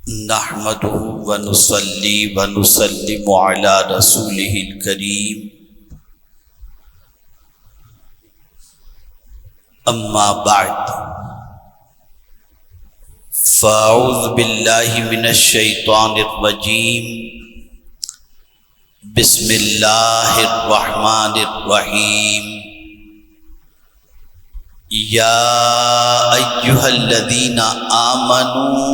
نحمده ونصلي ونسلم على رسوله الكريم اما بعد فاعوذ بالله من الشيطان الرجيم بسم الله الرحمن الرحيم یا ایہا الذین آمنوا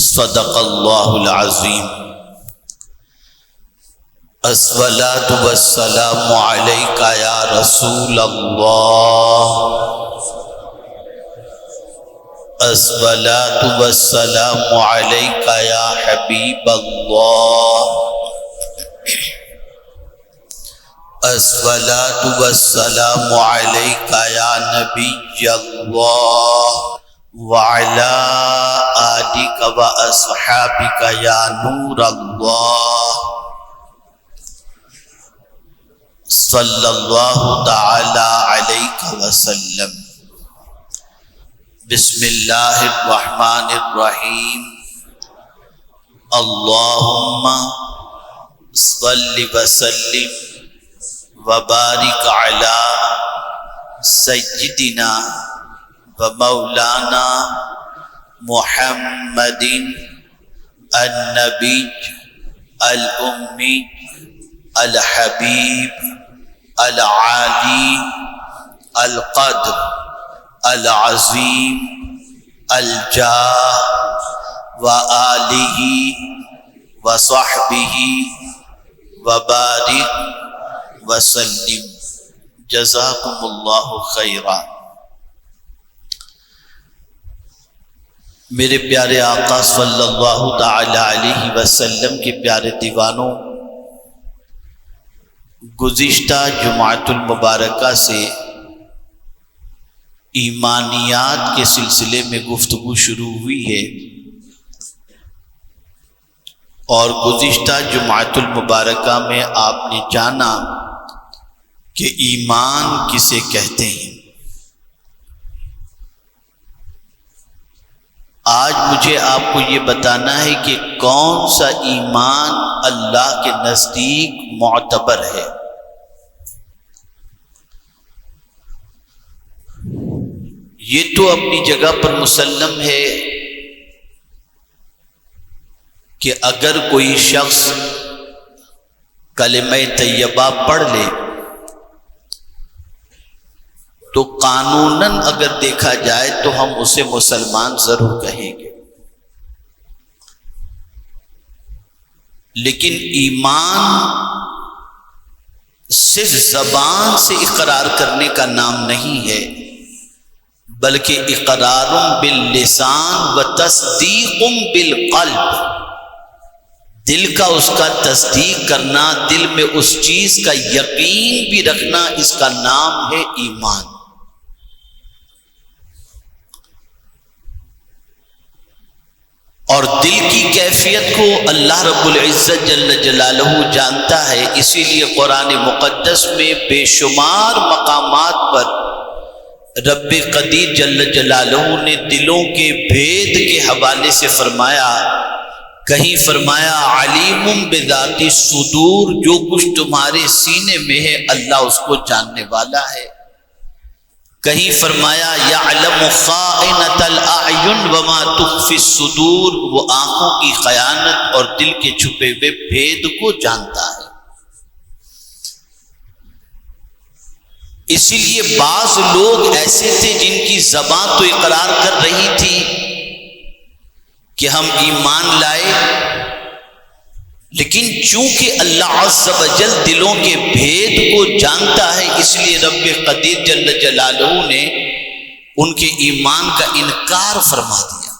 صدق اللہ العظیم الصلاۃ والسلام علیک یا رسول اللہ الصلاۃ والسلام علیک یا حبیب اللہ الصلاۃ والسلام علیک یا نبی اللہ وعلی آلک واصحابک یا نور اللہ صلی اللہ تعالی علیک وسلم۔ بسم اللہ الرحمن الرحیم۔ اللہم صلی وسلم وبارک علی سیدنا و مولانا محمد النبی الامی الحبیب العالی القدر العظیم الجاہ و آلہ و صحبہ وبارک وسلم۔ جزاکم اللہ خیرا۔ میرے پیارے آقا صلی اللہ تعالی علیہ وسلم کے پیارے دیوانوں، گزشتہ جمعۃ المبارکہ سے ایمانیات کے سلسلے میں گفتگو شروع ہوئی ہے، اور گزشتہ جمعۃ المبارکہ میں آپ نے جانا کہ ایمان کسے کہتے ہیں۔ آج مجھے آپ کو یہ بتانا ہے کہ کون سا ایمان اللہ کے نزدیک معتبر ہے۔ یہ تو اپنی جگہ پر مسلم ہے کہ اگر کوئی شخص کلمہ طیبہ پڑھ لے تو قانوناً اگر دیکھا جائے تو ہم اسے مسلمان ضرور کہیں گے، لیکن ایمان صرف زبان سے اقرار کرنے کا نام نہیں ہے، بلکہ اقرار باللسان و تصدیق بالقلب، دل کا اس کا تصدیق کرنا، دل میں اس چیز کا یقین بھی رکھنا، اس کا نام ہے ایمان۔ اور دل کی کیفیت کو اللہ رب العزت جل جلالہ جانتا ہے، اسی لیے قرآن مقدس میں بے شمار مقامات پر رب قدیر جل جلالہ نے دلوں کے بھید کے حوالے سے فرمایا، کہیں فرمایا علیم بذات الصدور، جو کچھ تمہارے سینے میں ہے اللہ اس کو جاننے والا ہے۔ کہیں فرمایا یعلم خائنۃ الاعین وما تخفی الصدور، وہ آنکھوں کی خیانت اور دل کے چھپے ہوئے بھید کو جانتا ہے۔ اسی لیے بعض لوگ ایسے تھے جن کی زبان تو اقرار کر رہی تھی کہ ہم ایمان لائے، لیکن چونکہ اللہ عز و جل دلوں کے بھید کو جانتا ہے، اس لیے رب قدیر جل جلالہ نے ان کے ایمان کا انکار فرما دیا۔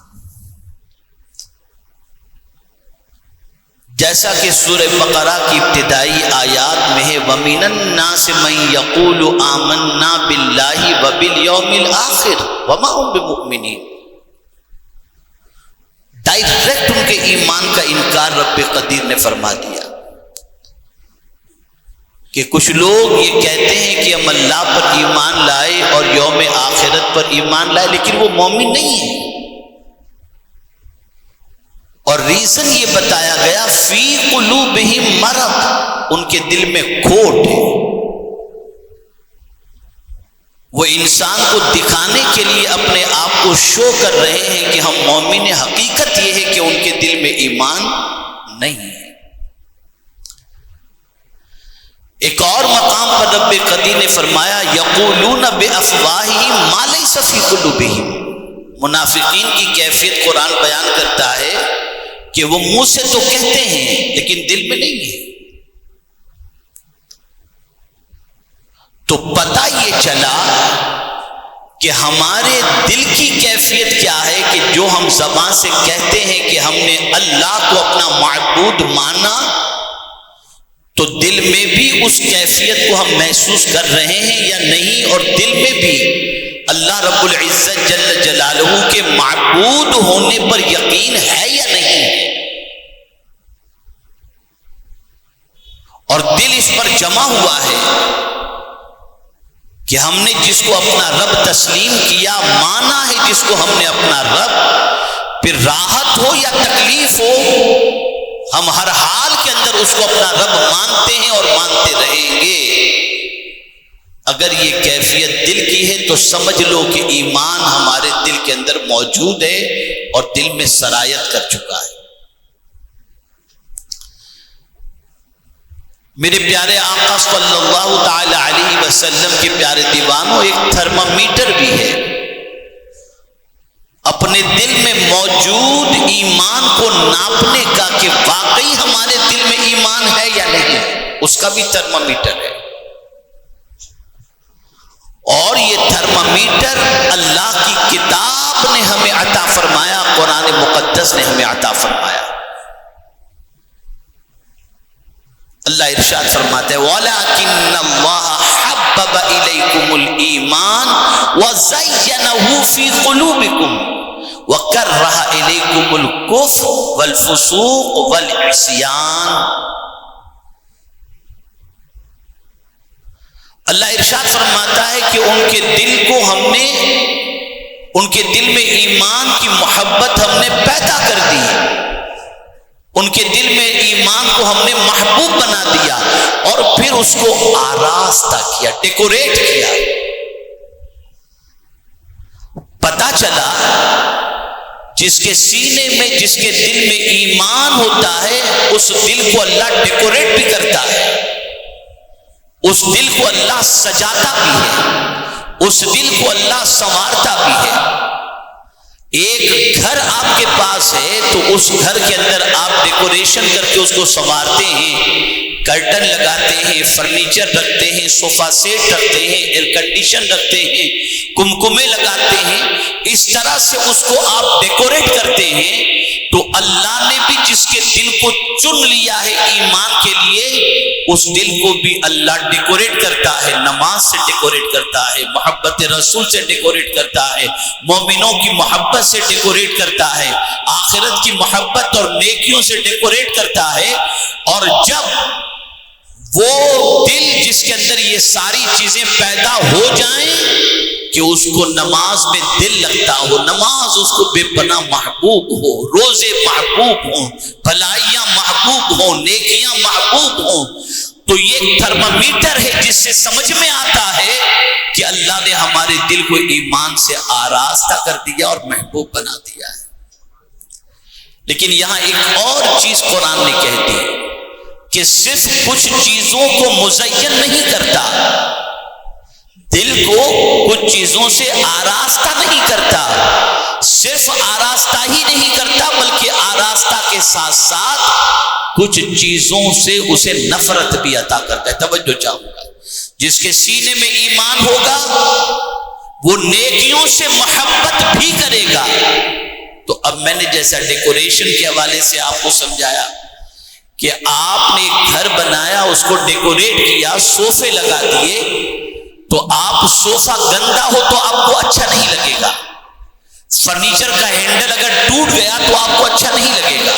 جیسا کہ سورہ بقرہ کی ابتدائی آیات میں ہے وَمِنَ النَّاسِ مَن يَقُولُ آمَنَّا بِاللَّهِ وَبِالْيَوْمِ الْآخِرِ وَمَا هُمْ بِمُؤْمِنِينَ، ڈائریکٹ ان کے ایمان کا انکار رب قدیر نے فرما دیا کہ کچھ لوگ یہ کہتے ہیں کہ ہم اللہ پر ایمان لائے اور یوم آخرت پر ایمان لائے، لیکن وہ مومن نہیں ہے۔ ریزن یہ بتایا گیا فی قلوبہم مرض، ان کے دل میں کھوٹ ہے. وہ انسان کو دکھانے کے لیے اپنے آپ کو شو کر رہے ہیں کہ ہم مومن ہیں، حقیقت یہ ہے کہ ان کے دل میں ایمان نہیں ہے. ایک اور مقام پر رب قدیر نے فرمایا یقولون بافواہہم ما لیس فی قلوبہم. منافقین کی کیفیت قرآن بیان کرتا ہے کہ وہ منہ سے تو کہتے ہیں لیکن دل میں نہیں ہے. تو پتہ یہ چلا کہ ہمارے دل کی کیفیت کیا ہے کہ جو ہم زبان سے کہتے ہیں کہ ہم نے اللہ کو اپنا معبود مانا، تو دل میں بھی اس کیفیت کو ہم محسوس کر رہے ہیں یا نہیں، اور دل میں بھی اللہ رب العزت جل جلالہ کے معبود ہونے پر یقین ہے یا نہیں، اور دل اس پر جمع ہوا ہے کہ ہم نے جس کو اپنا رب تسلیم کیا، مانا ہے جس کو ہم نے اپنا رب، پھر راحت ہو یا تکلیف ہو ہم ہر حال کے اندر اس کو اپنا رب مانتے ہیں اور مانتے رہیں گے. اگر یہ کیفیت دل کی ہے تو سمجھ لو کہ ایمان ہمارے دل کے اندر موجود ہے اور دل میں سرایت کر چکا ہے. میرے پیارے آقا صلی اللہ تعالی علیہ وسلم کے پیارے دیوانوں، ایک تھرمامیٹر بھی ہے. اپنے دل میں موجود ایمان کو ناپنے کا کہ واقعی ہمارے دل میں ایمان ہے یا نہیں، اس کا بھی تھرمامیٹر ہے. اور یہ تھرمامیٹر اللہ کی کتاب نے ہمیں عطا فرمایا، قرآن مقدس نے ہمیں عطا فرمایا. اللہ ارشاد فرماتے ہیں وَلَكِنَّ اللَّهَ حَبَّبَ إِلَيْكُمُ الْإِيمَانَ وَزَيَّنَهُ فِي قُلُوبِكُمْ وَكَرَّهَ إِلَيْكُمُ الْكُفْرَ وَالْفُسُوقَ وَالْعِصْيَانَ. اللہ ارشاد فرماتا ہے کہ ان کے دل کو ہم نے، ان کے دل میں ایمان کی محبت ہم نے پیدا کر دی، ان کے دل میں ایمان کو ہم نے محبوب بنا دیا، اور پھر اس کو آراستہ کیا، ڈیکوریٹ کیا. پتہ چلا جس کے سینے میں، جس کے دل میں ایمان ہوتا ہے، اس دل کو اللہ ڈیکوریٹ بھی کرتا ہے، اس دل کو اللہ سجاتا بھی ہے، اس دل کو اللہ سنوارتا بھی ہے. ایک گھر آپ کے پاس ہے تو اس گھر کے اندر آپ ڈیکوریشن کر کے اس کو سنوارتے ہیں، کرٹن لگاتے ہیں، فرنیچر رکھتے ہیں، صوفہ سیٹ رکھتے ہیں، ایئر کنڈیشن رکھتے ہیں، کمکمے لگاتے ہیں. اس طرح سے اس کو آپ ڈیکوریٹ کرتے ہیں. تو اللہ نے بھی جس کے دل کو چن لیا ہے ایمان کے لیے، اس دل کو بھی اللہ ڈیکوریٹ کرتا ہے، نماز سے ڈیکوریٹ کرتا ہے، محبت رسول سے ڈیکوریٹ کرتا ہے، مومنوں کی محبت سے ڈیکوریٹ کرتا ہے، آخرت کی محبت اور نیکیوں سے ڈیکوریٹ کرتا ہے. اور جب وہ دل جس کے اندر یہ ساری چیزیں پیدا ہو جائیں کہ اس کو نماز میں دل لگتا ہو، نماز اس کو بے پناہ محبوب ہو، روزے محبوب ہوں، بھلائیاں محبوب ہوں، نیکیاں محبوب ہوں، تو یہ تھرمامیٹر ہے جس سے سمجھ میں آتا ہے کہ اللہ نے ہمارے دل کو ایمان سے آراستہ کر دیا اور محبوب بنا دیا ہے. لیکن یہاں ایک اور چیز قرآن نے کہہ دی کہ صرف کچھ چیزوں کو مزین نہیں کرتا، دل کو کچھ چیزوں سے آراستہ نہیں کرتا، صرف آراستہ ہی نہیں کرتا بلکہ آراستہ کے ساتھ ساتھ کچھ چیزوں سے اسے نفرت بھی عطا کرتا ہے. توجہ چاہوں گا، جس کے سینے میں ایمان ہوگا وہ نیکیوں سے محبت بھی کرے گا. تو اب میں نے جیسا ڈیکوریشن کے حوالے سے آپ کو سمجھایا کہ آپ نے ایک گھر بنایا، اس کو ڈیکوریٹ کیا، صوفے لگا دیے، تو آپ صوفہ گندا ہو تو آپ کو اچھا نہیں لگے گا، فرنیچر کا ہینڈل اگر ٹوٹ گیا تو آپ کو اچھا نہیں لگے گا،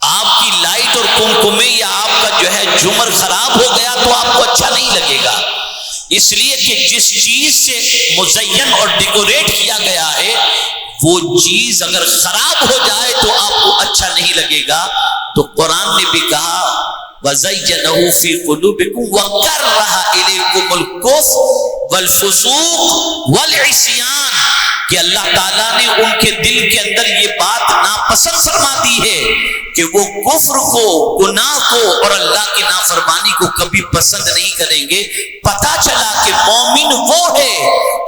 آپ کی لائٹ اور کمکمے یا آپ کا جو ہے جھومر خراب ہو گیا تو آپ کو اچھا نہیں لگے گا. اس لیے کہ جس چیز سے مزین اور ڈیکوریٹ کیا گیا ہے وہ چیز اگر خراب ہو جائے تو آپ کو اچھا نہیں لگے گا. تو قرآن نے بھی کہا وَزَيَّنَهُ فِي قُلُوبِكُمْ وَكَرَّهَ إِلَيْكُمُ الْكُفْرَ وَالْفُسُوقَ وَالْعِصْيَانَ کہ اللہ تعالیٰ نے ان کے دل کے اندر یہ بات ناپسند فرما دی ہے کہ وہ کفر کو، گناہ کو اور اللہ کی نافرمانی کو کبھی پسند نہیں کریں گے. پتہ چلا کہ مومن وہ ہے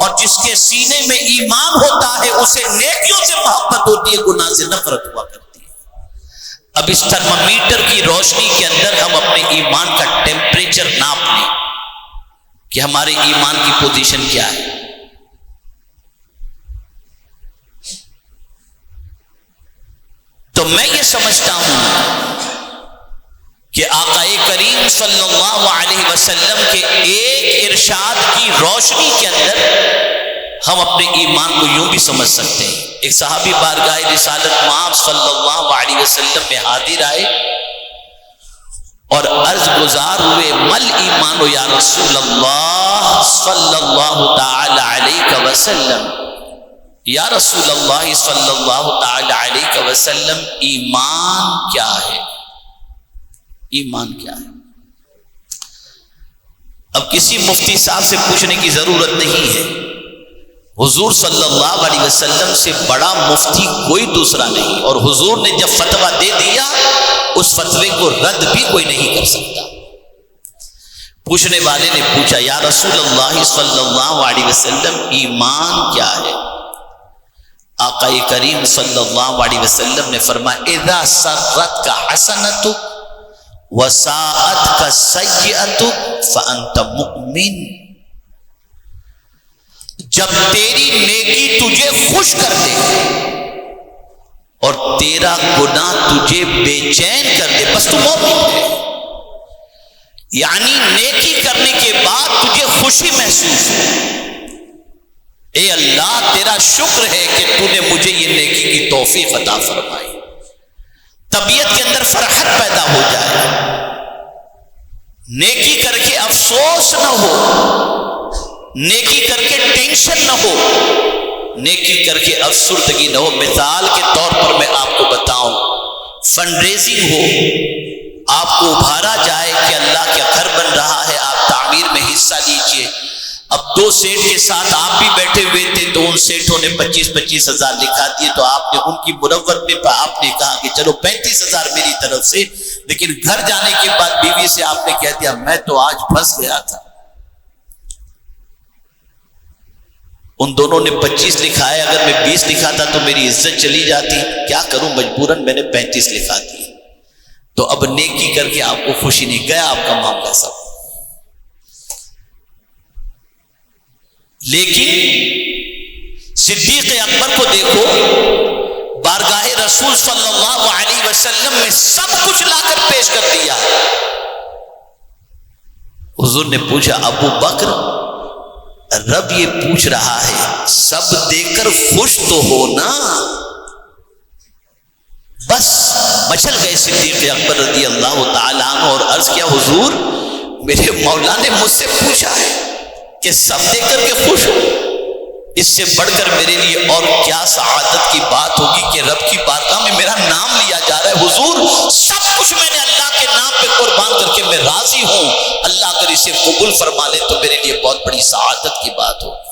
اور جس کے سینے میں ایمان ہوتا ہے اسے نیکیوں سے محبت ہوتی ہے، گناہ سے نفرت ہوا کرتی ہے. اب اس تھرمامیٹر کی روشنی کے اندر ہم اپنے ایمان کا ٹیمپریچر ناپ لیں کہ ہمارے ایمان کی پوزیشن کیا ہے. تو میں یہ سمجھتا ہوں کہ آقا کریم صلی اللہ علیہ وسلم کے ایک ارشاد کی روشنی کے اندر ہم اپنے ایمان کو یوں بھی سمجھ سکتے ہیں. ایک صحابی بارگاہ رسالت مآب صلی اللہ علیہ وسلم میں حاضر آئے اور عرض گزار ہوئے مل ایمان یا رسول اللہ صلی اللہ تعالی علیہ وسلم، یا رسول اللہ صلی اللہ تعالی علیہ وسلم ایمان کیا ہے؟ ایمان کیا ہے؟ اب کسی مفتی صاحب سے پوچھنے کی ضرورت نہیں ہے، حضور صلی اللہ علیہ وسلم سے بڑا مفتی کوئی دوسرا نہیں، اور حضور نے جب فتویٰ دے دیا اس فتوے کو رد بھی کوئی نہیں کر سکتا. پوچھنے والے نے پوچھا یا رسول اللہ صلی اللہ علیہ وسلم ایمان کیا ہے؟ آقا کریم صلی اللہ علیہ وسلم نے فرمایا اذا سرت کا حسنت وساعت کا سیئت فانت مؤمن. جب تیری نیکی تجھے خوش کر دے اور تیرا گناہ تجھے بے چین کر دے بس تو مومن ہے. یعنی نیکی کرنے کے بعد تجھے خوشی محسوس ہو، اے اللہ تیرا شکر ہے کہ تو نے مجھے یہ نیکی کی توفیق عطا فرمائی. طبیعت کے اندر فرحت پیدا ہو جائے، نیکی کر کے افسوس نہ ہو، نیکی کر کے ٹینشن نہ ہو، نیکی کر کے افسردگی نہ ہو. مثال کے طور پر میں آپ کو بتاؤں، فنڈ ریزنگ ہو، آپ کو ابھارا جائے کہ اللہ کا گھر بن رہا ہے، آپ تعمیر میں حصہ لیجئے. اب 2 سیٹ کے ساتھ آپ بھی بیٹھے ہوئے تھے تو ان سیٹوں نے 25-25 ہزار لکھا دیے، تو آپ نے ان کی مرور میں آپ نے کہا کہ چلو 35 ہزار میری طرف سے. لیکن گھر جانے کے بعد بیوی سے آپ نے کہہ دیا میں تو آج پھنس گیا تھا. ان دونوں نے 25 لکھا ہے، اگر میں 20 لکھا تھا تو میری عزت چلی جاتی، کیا کروں مجبوراً میں نے 35 لکھا دی. تو اب نیکی کر کے آپ کو خوشی نہیں، گیا آپ کا معاملہ سب. لیکن صدیق اکبر کو دیکھو، بارگاہ رسول صلی اللہ علیہ وسلم میں سب کچھ لا کر پیش کر دیا. حضور نے پوچھا ابو بکر رب یہ پوچھ رہا ہے سب دے کر خوش تو ہو نا؟ بس مچل گئے صدیق اکبر رضی اللہ تعالیٰ عنہ اور عرض کیا حضور میرے مولا نے مجھ سے پوچھا ہے کہ سب دے کر کے خوش ہو، اس سے بڑھ کر میرے لیے اور کیا سعادت کی بات ہوگی کہ رب کی بارگاہ میں میرا نام لیا جا رہا ہے. حضور سب کچھ میں نے اللہ کے نام پہ قربان کر کے میں راضی ہوں، اللہ اگر اسے قبول فرما لے تو میرے لیے بہت بڑی سعادت کی بات ہوگی.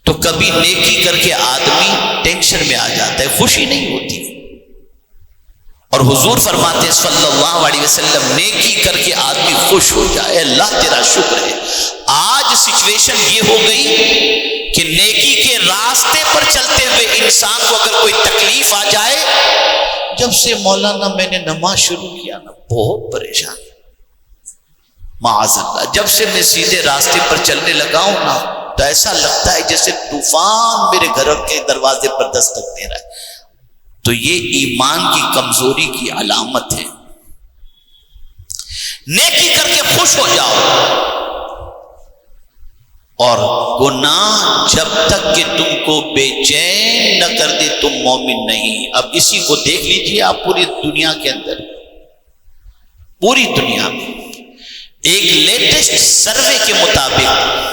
تو کبھی نیکی کر کے آدمی ٹینشن میں آ جاتا ہے، خوشی نہیں ہوتی. اور حضور فرماتے ہیں صلی اللہ علیہ وسلم نیکی کر کے آدمی خوش ہو جائے، اللہ تیرا شکر ہے. آج سچویشن یہ ہو گئی کہ نیکی کے راستے پر چلتے ہوئے انسان کو اگر کوئی تکلیف آ جائے، جب سے مولانا میں نے نماز شروع کیا نا بہت پریشان، معاذ اللہ جب سے میں سیدھے راستے پر چلنے لگا ہوں نا تو ایسا لگتا ہے جیسے طوفان میرے گھر کے دروازے پر دستک دے رہا ہے. تو یہ ایمان کی کمزوری کی علامت ہے. نیکی کر کے خوش ہو جاؤ، اور گناہ جب تک کہ تم کو بے چین نہ کر دے تم مومن نہیں. اب اسی کو دیکھ لیجئے آپ پوری دنیا کے اندر، پوری دنیا میں ایک لیٹسٹ سروے کے مطابق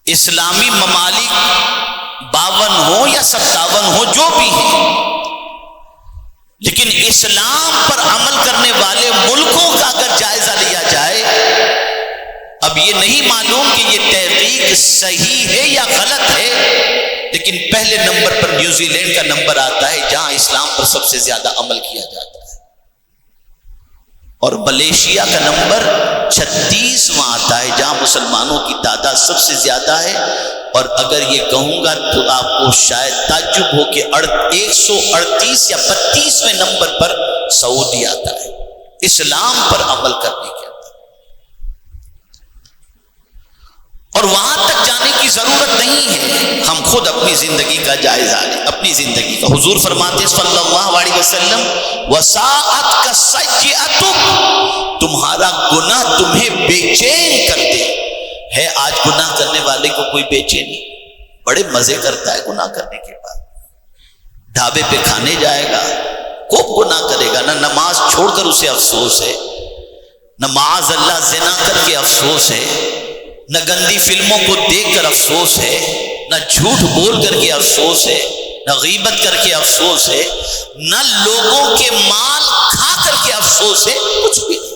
اسلامی ممالک 52 ہوں یا 57 ہوں جو بھی ہیں، لیکن اسلام پر عمل کرنے والے ملکوں کا اگر جائزہ لیا جائے، اب یہ نہیں معلوم کہ یہ تحقیق صحیح ہے یا غلط ہے، لیکن پہلے نمبر پر نیوزی لینڈ کا نمبر آتا ہے جہاں اسلام پر سب سے زیادہ عمل کیا جاتا ہے، اور ملیشیا کا نمبر 36واں آتا ہے جہاں مسلمانوں کی تعداد سب سے زیادہ ہے، اور اگر یہ کہوں گا تو آپ کو شاید تعجب ہو کہ 138 یا 32ویں نمبر پر سعودی آتا ہے اسلام پر عمل کرنے کے اندر، اور وہاں تک جانے کی ضرورت نہیں ہے، ہم خود اپنی زندگی کا جائزہ لیں، اپنی زندگی کا۔ حضور فرماتے صلی اللہ علیہ وسلم وَسَاءَتْكَ سَيِّئَتُكَ، تمہارا گناہ تمہیں بے چین کر دے۔ ہے آج گناہ کرنے والے کو کوئی بے چینی؟ بڑے مزے کرتا ہے گناہ کرنے کے بعد، ڈھابے پہ کھانے جائے گا، خوب گناہ کرے گا، نہ نماز چھوڑ کر اسے افسوس ہے، نہ معاذ اللہ زنا کر کے افسوس ہے، نہ گندی فلموں کو دیکھ کر افسوس ہے، نہ جھوٹ بول کر کے افسوس ہے، نہ غیبت کر کے افسوس ہے، نہ لوگوں کے مال کھا کر کے افسوس ہے، کچھ بھی نہیں۔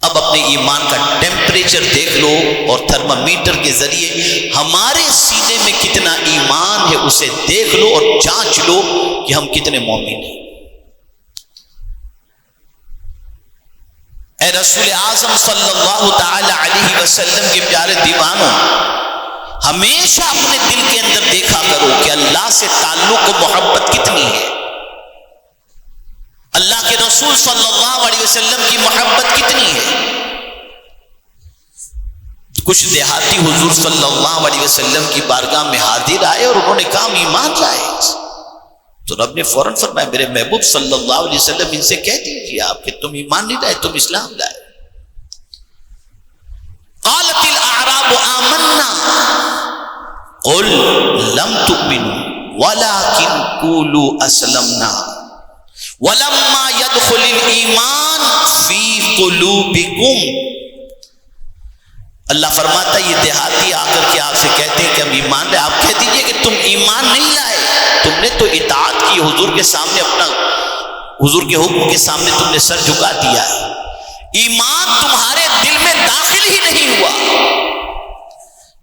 اب اپنے ایمان کا ٹیمپریچر دیکھ لو اور تھرمامیٹر کے ذریعے ہمارے سینے میں کتنا ایمان ہے اسے دیکھ لو اور جانچ لو کہ ہم کتنے مومن ہیں۔ اے رسول اعظم صلی اللہ تعالی علیہ وسلم کے پیارے دیوانوں، ہمیشہ اپنے دل کے اندر دیکھا کرو کہ اللہ سے تعلق و محبت کتنی ہے، اللہ کے رسول صلی اللہ علیہ وسلم کی محبت کتنی ہے۔ کچھ دیہاتی حضور صلی اللہ علیہ وسلم کی بارگاہ میں حاضر آئے اور انہوں نے کہا ہم ایمان لائے، تو رب نے فوراً فرمایا میرے محبوب صلی اللہ علیہ وسلم ان سے کہہ دیجیے آپ کہ تم ایمان نہیں لائے، تم اسلام لائے۔ قالت الاعراب آمنا قل لم تؤمنوا ولكن قولوا اسلمنا وَلَمَّا يَدْخُلِ الْإِيمَانِ فِي قُلُوبِكُمْ۔ اللہ فرماتا ہے یہ دیہاتی آ کر کے آپ سے کہتے ہیں کہ ہم ایمان لائے، آپ کہہ دیجئے کہ تم ایمان نہیں لائے، تم نے تو اطاعت کی، حضور کے سامنے اپنا، حضور کے حکم کے سامنے تم نے سر جھکا دیا ہے، ایمان تمہارے دل میں داخل ہی نہیں ہوا۔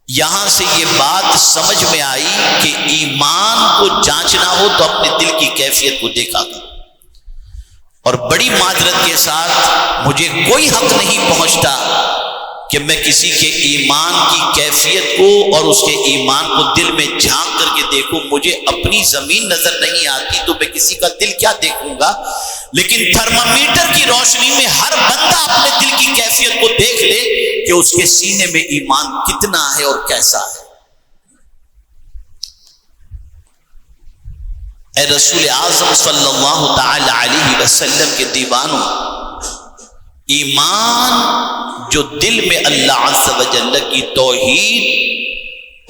یہاں سے یہ بات سمجھ میں آئی کہ ایمان کو جانچنا ہو تو اپنے دل کی کیفیت کو دیکھا کرو، اور بڑی معذرت کے ساتھ مجھے کوئی حق نہیں پہنچتا کہ میں کسی کے ایمان کی کیفیت کو اور اس کے ایمان کو دل میں جھانک کر کے دیکھوں، مجھے اپنی زمین نظر نہیں آتی تو میں کسی کا دل کیا دیکھوں گا، لیکن تھرمامیٹر کی روشنی میں ہر بندہ اپنے دل کی کیفیت کو دیکھ لے کہ اس کے سینے میں ایمان کتنا ہے اور کیسا ہے۔ اے رسول اعظم صلی اللہ تعالی علیہ وسلم کے دیوانوں، ایمان جو دل میں اللہ عز و جل کی توحید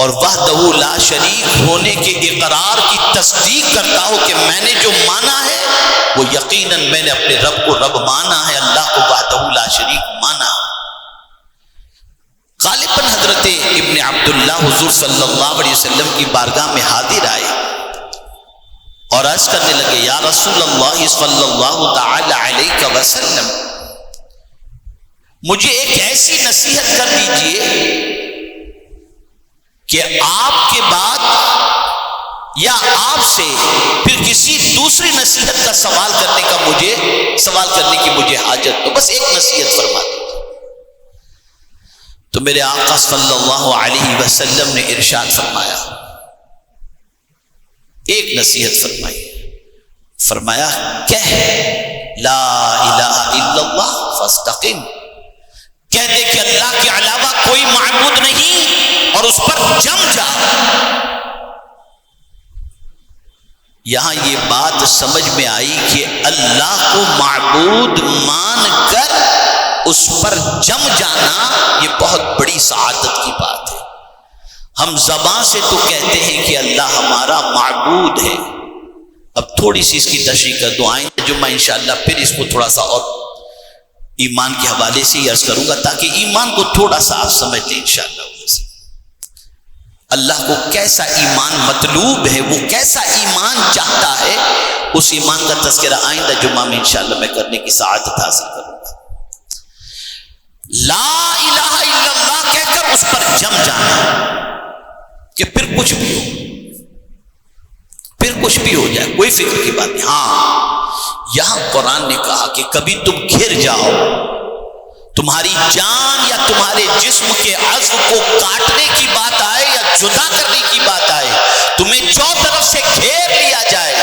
اور وحدہ لا شریک ہونے کے اقرار کی تصدیق کرتا ہو کہ میں نے جو مانا ہے وہ یقیناً میں نے اپنے رب کو رب مانا ہے، اللہ کو وحدہ لا شریک مانا ہے۔ غالباً حضرت ابن عبداللہ حضور صلی اللہ علیہ وسلم کی بارگاہ میں حاضر آئے اور عرض کرنے لگے یا رسول اللہ صلی اللہ تعالی علیہ وسلم، مجھے ایک ایسی نصیحت کر دیجئے کہ آپ کے بعد یا آپ سے پھر کسی دوسری نصیحت کا سوال کرنے کی مجھے حاجت، تو بس ایک نصیحت فرما دیجئے۔ تو میرے آقا صلی اللہ علیہ وسلم نے ارشاد فرمایا، ایک نصیحت فرمائی، فرمایا کہہ لا الہ الا اللہ فاستقم، کہہ دے کہ اللہ کے علاوہ کوئی معبود نہیں اور اس پر جم جا۔ یہاں یہ بات سمجھ میں آئی کہ اللہ کو معبود مان کر اس پر جم جانا یہ بہت بڑی سعادت کی بات ہے۔ ہم زبان سے تو کہتے ہیں کہ اللہ ہمارا معبود ہے، اب تھوڑی سی اس کی تشریح کر دو، آئندہ جمعہ انشاءاللہ پھر اس کو تھوڑا سا اور ایمان کے حوالے سے ہی عرض کروں گا تاکہ ایمان کو تھوڑا سا آپ سمجھ لیں انشاءاللہ۔ اللہ کو کیسا ایمان مطلوب ہے، وہ کیسا ایمان چاہتا ہے، اس ایمان کا تذکرہ آئندہ جمعہ میں انشاءاللہ میں کرنے کی سعادت حاصل کروں گا۔ لا الہ الا اللہ کہہ کر اس پر جم جانا کہ پھر کچھ بھی ہو، پھر کچھ بھی ہو جائے، کوئی فکر کی بات نہیں۔ ہاں یہاں قرآن نے کہا کہ کبھی تم گھر جاؤ، تمہاری جان یا تمہارے جسم کے عضو کو کاٹنے کی بات آئے یا جدا کرنے کی بات آئے، تمہیں چوں طرف سے گھیر لیا جائے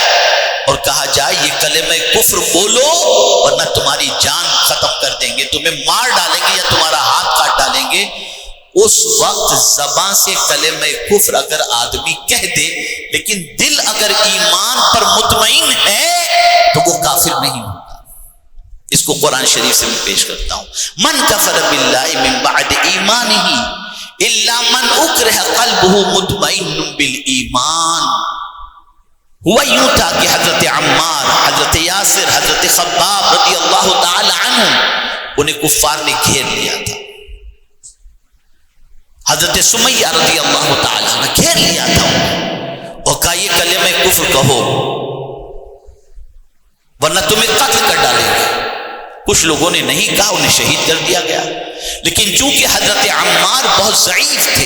اور کہا جائے یہ کلمہ کفر بولو ورنہ تمہاری جان ختم کر دیں گے، تمہیں مار ڈالیں گے یا تمہارا ہاتھ کاٹ ڈالیں گے، اس وقت زبان سے کلمہ کفر اگر آدمی کہہ دے لیکن دل اگر ایمان پر مطمئن ہے تو وہ کافر نہیں ہوگا۔ اس کو قرآن شریف سے میں پیش کرتا ہوں، من کفر باللہ من بعد ایمانہ الا من اکرہ قلبہ مطمئن بالایمان۔ ہوا یوں تھا کہ حضرت عمار، حضرت یاسر، حضرت خباب رضی اللہ تعالی عنہ انہیں کفار نے گھیر لیا تھا، حضرت سمیہ رضی اللہ تعالی عنہ گھیر لیا تھا اور کہا یہ کلمہ کفر کہو ورنہ تمہیں قتل کر ڈالیں گے۔ کچھ لوگوں نے نہیں کہا، انہیں شہید کر دیا گیا، لیکن چونکہ حضرت عمار بہت ضعیف تھے،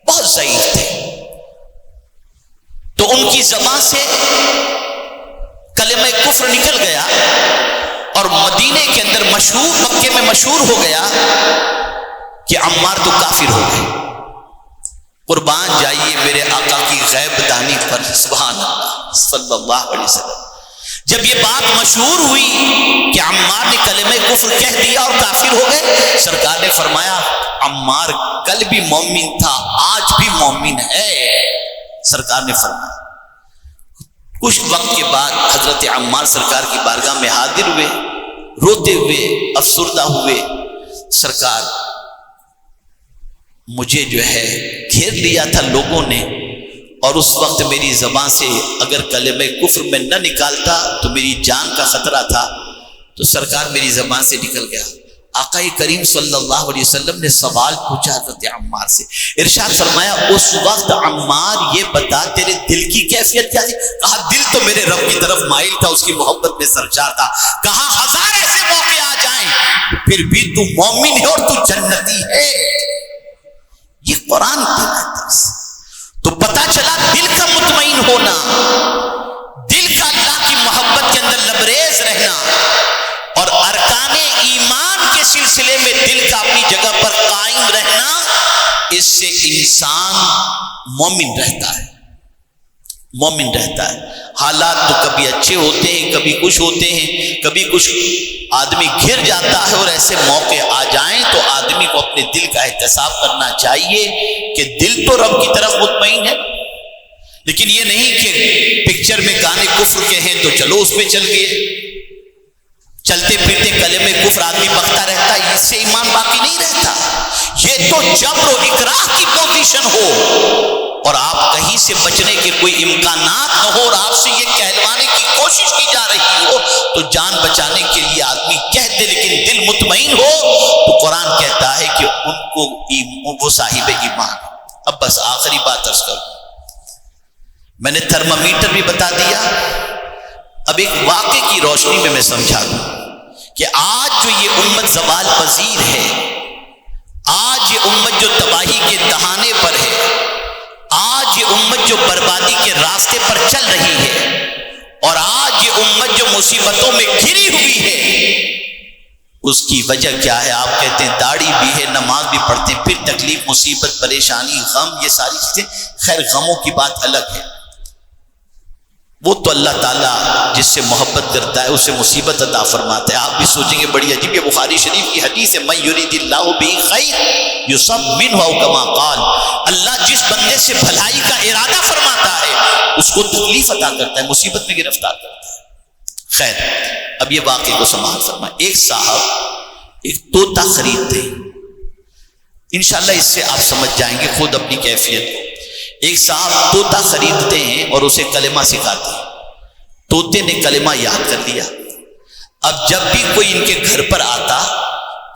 بہت ضعیف تھے، تو ان کی زبان سے کلمہ کفر نکل گیا اور مدینے کے اندر مشہور، مکے میں مشہور ہو گیا کہ عمار تو کافر ہو گئے۔ قربان جائیے میرے آقا کی غیب دانی پر، سبحان اللہ صلی اللہ علیہ وسلم۔ جب یہ بات مشہور ہوئی کہ عمار نے کلمہ کفر کہہ دیا اور کافر ہو گئے، سرکار نے فرمایا عمار کل بھی مومن تھا آج بھی مومن ہے۔ سرکار نے فرمایا۔ کچھ وقت کے بعد حضرت عمار سرکار کی بارگاہ میں حاضر ہوئے، روتے ہوئے، افسردہ ہوئے، سرکار مجھے جو ہے گھیر لیا تھا لوگوں نے اور اس وقت میری زبان سے اگر کلمہ کفر میں نہ نکالتا تو میری جان کا خطرہ تھا، تو سرکار میری زبان سے نکل گیا۔ آقا کریم صلی اللہ علیہ وسلم نے سوال پوچھا حضرت عمار سے، ارشاد فرمایا اس وقت عمار یہ بتا تیرے دل کی کیفیت کیا تھی؟ کہا دل تو میرے رب کی طرف مائل تھا، اس کی محبت میں سرشار تھا۔ کہا ہزار ایسے موقع آ جائیں پھر بھی تو مومن ہے اور تو جنتی ہے۔ یہ قرآن کی درس، تو پتا چلا دل کا مطمئن ہونا، دل کا اللہ کی محبت کے اندر لبریز رہنا اور ارکان ایمان کے سلسلے میں دل کا اپنی جگہ پر قائم رہنا، اس سے انسان مومن رہتا ہے، مومن رہتا ہے۔ حالات تو کبھی اچھے ہوتے ہیں، کبھی کچھ ہوتے ہیں، کبھی کچھ آدمی گھر جاتا ہے اور ایسے موقع آ جائیں تو آدمی کو اپنے دل کا احتساب کرنا چاہیے کہ دل تو رب کی طرف مطمئن ہے، لیکن یہ نہیں کہ پکچر میں گانے کفر کے ہیں تو چلو اس پہ چل گئے، چلتے پھرتے کلمے کفر آدمی بکتا رہتا ہے، اس سے ایمان باقی نہیں رہتا۔ یہ تو جبر و اکراہ کی پوزیشن ہو اور آپ کہیں سے بچنے کے کوئی امکانات نہ ہو اور آپ سے یہ کہلوانے کی کوشش کی جا رہی ہو تو جان بچانے کے لیے آدمی کہہ دے لیکن دل مطمئن ہو تو قرآن کہتا ہے کہ ان کو وہ صاحب ایمان۔ اب بس آخری بات عرض کروں، میں نے تھرمامیٹر بھی بتا دیا، اب ایک واقعے کی روشنی میں میں سمجھا دوں کہ آج جو یہ امت زوال پذیر ہے، آج یہ امت جو تباہی کے دہانے پر ہے، آج یہ امت جو بربادی کے راستے پر چل رہی ہے اور آج یہ امت جو مصیبتوں میں گھری ہوئی ہے، اس کی وجہ کیا ہے؟ آپ کہتے ہیں داڑھی بھی ہے، نماز بھی پڑھتے ہیں، پھر تکلیف، مصیبت، پریشانی، غم، یہ ساری چیزیں، خیر غموں کی بات الگ ہے، وہ تو اللہ تعالیٰ جس سے محبت کرتا ہے اسے مصیبت عطا فرماتا ہے۔ آپ بھی سوچیں گے بڑی عجیب، یہ بخاری شریف کی حدیث ہے، من یرید اللہ بہ خیر یصب منہ او کما قال، اللہ جس بندے سے بھلائی کا ارادہ فرماتا ہے اس کو تکلیف عطا کرتا ہے، مصیبت میں گرفتار کرتا ہے۔ خیر اب یہ واقعے کو سماعت فرمائیں۔ ایک صاحب ایک طوطا خریدتے ہیں، انشاءاللہ اس سے آپ سمجھ جائیں گے خود اپنی کیفیت کو۔ ایک صاحب طوطا خریدتے ہیں اور اسے کلمہ سکھاتے ہیں، طوطے نے کلمہ یاد کر لیا، اب جب بھی کوئی ان کے گھر پر آتا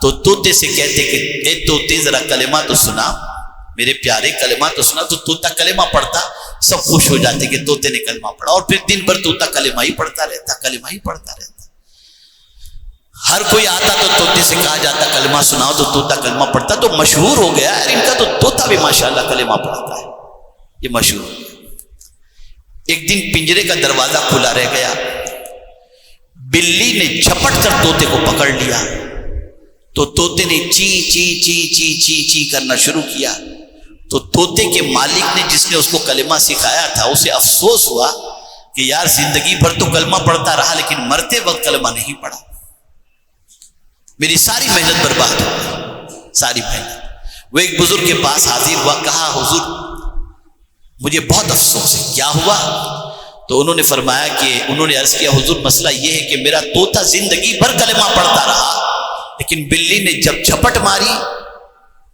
تو طوطے سے کہتے کہ اے طوطے ذرا کلمہ تو سنا، میرے پیارے کلمہ تو سنا. تو طوطا کلمہ پڑھتا، سب خوش ہو جاتے کہ طوطے نے کلمہ پڑھا. اور پھر دن بھر طوطا کلمہ ہی پڑھتا رہتا، کلمہ ہی پڑھتا رہتا. ہر کوئی آتا تو طوطے سے کہا جاتا کلمہ سناؤ، تو طوطا کلمہ پڑھتا. تو مشہور ہو گیا یار ان کا تو طوطا بھی ماشاءاللہ کلمہ پڑھتا ہے، یہ مشہور ہو گیا. ایک دن پنجرے کا دروازہ کھلا رہ گیا، بلی نے جھپٹ کر طوطے کو پکڑ لیا. تو طوطے نے چی چی چی چی چی چی کرنا شروع کیا. تو طوطے کے مالک نے، جس نے اس کو کلمہ سکھایا تھا، اسے افسوس ہوا کہ یار زندگی بھر تو کلمہ پڑھتا رہا لیکن مرتے وقت کلمہ نہیں پڑھا، میری ساری محنت برباد ہو گئی، ساری محنت. وہ ایک بزرگ کے پاس حاضر ہوا، کہا حضور مجھے بہت افسوس ہے. کیا ہوا؟ تو انہوں نے فرمایا کہ انہوں نے عرض کیا حضور مسئلہ یہ ہے کہ میرا طوطا زندگی بھر کلمہ پڑھتا رہا لیکن بلی نے جب جھپٹ ماری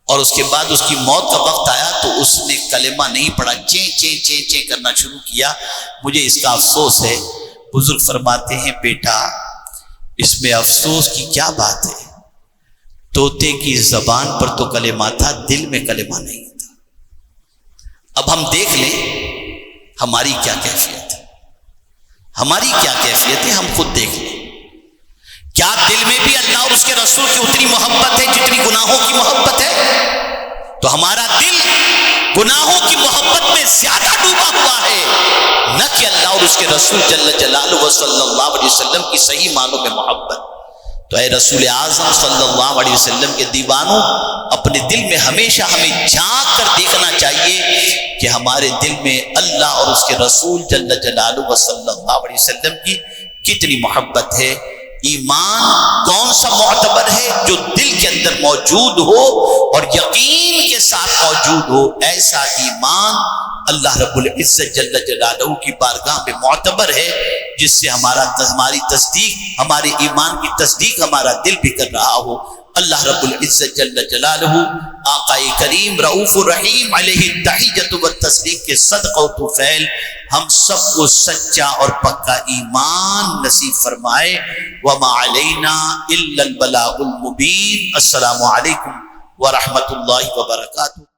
اور اس کے بعد اس کی موت کا وقت آیا تو اس نے کلمہ نہیں پڑھا، چیں چیں چیں چیں کرنا شروع کیا. مجھے اس کا افسوس ہے. بزرگ فرماتے ہیں بیٹا اس میں افسوس کی کیا بات ہے، طوطے کی زبان پر تو کلمہ تھا، دل میں کلمہ نہیں تھا. اب ہم دیکھ لیں ہماری کیا کیفیت ہے، ہماری کیا کیفیت ہے، ہم خود دیکھ لیں. کیا دل میں بھی اللہ اور اس کے رسول کی اتنی محبت ہے جتنی گناہوں کی محبت ہے؟ تو ہمارا دل گناہوں کی محبت میں زیادہ ڈوبا ہوا ہے، نہ کہ اللہ اور اس کے رسول جل جلالہ صلی اللہ علیہ وسلم کی صحیح معنوں میں محبت. تو اے رسول اعظم صلی اللہ علیہ وسلم کے دیوانوں، اپنے دل میں ہمیشہ ہمیں جھانک کر دیکھنا چاہیے کہ ہمارے دل میں اللہ اور اس کے رسول جل جلالہ صلی اللہ علیہ وسلم کی کتنی محبت ہے. ایمان کون سا معتبر ہے؟ جو دل کے اندر موجود ہو اور یقین کے ساتھ موجود ہو. ایسا ایمان اللہ رب العزت جل جلالہ کی بارگاہ میں معتبر ہے، جس سے ہماری تصدیق، ہمارے ایمان کی تصدیق ہمارا دل بھی کر رہا ہو. اللہ رب العزت جل جلالہ آقا کریم رؤوف الرحیم علیہ التحیۃ والتسلیم کے صدقہ و طفیل ہم سب کو سچا اور پکا ایمان نصیب فرمائے. وما علینا الا البلاغ المبین. السلام علیکم ورحمۃ اللہ وبرکاتہ.